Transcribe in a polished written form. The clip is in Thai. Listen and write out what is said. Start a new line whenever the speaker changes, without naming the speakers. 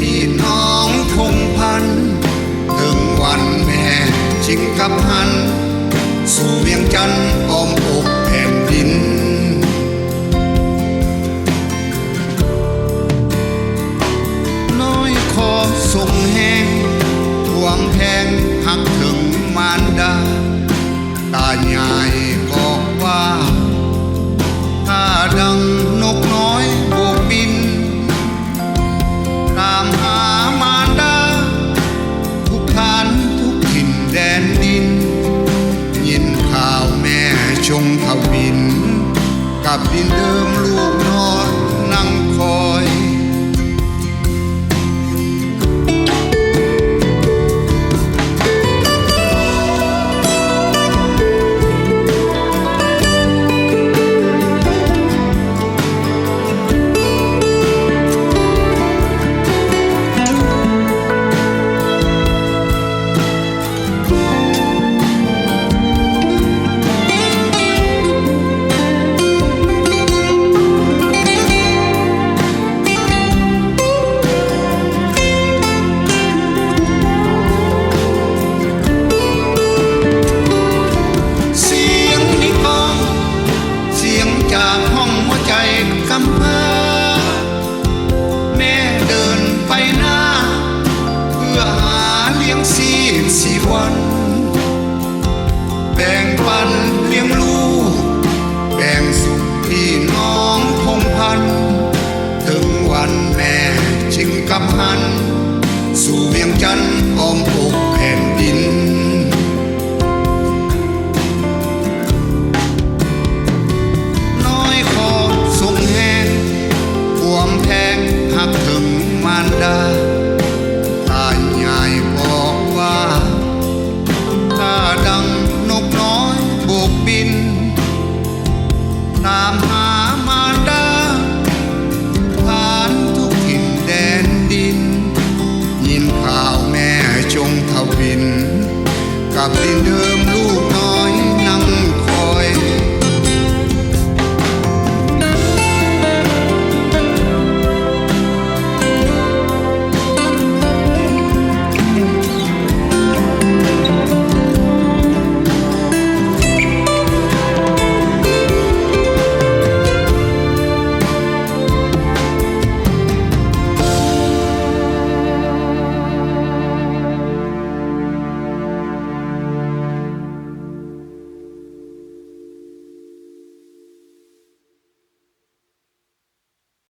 พี่น้องทงพันถึงวันแม่ชิงกับหันสู่เวียงจันทร์อ้อมอกแผ่นดินน้อยคอส่งแห้งห่วงแพงหักถึงมารดาตาใหญ่บอกว่าถ้าดังนกน้อยโบกบินตามหามารดาทุกฐานทุกถิ่นแดนดินยินข่าวแม่ชงทวินกับดินเดิมลูกน้อยนั่งคอยจากห้องหัวใจกำพร้า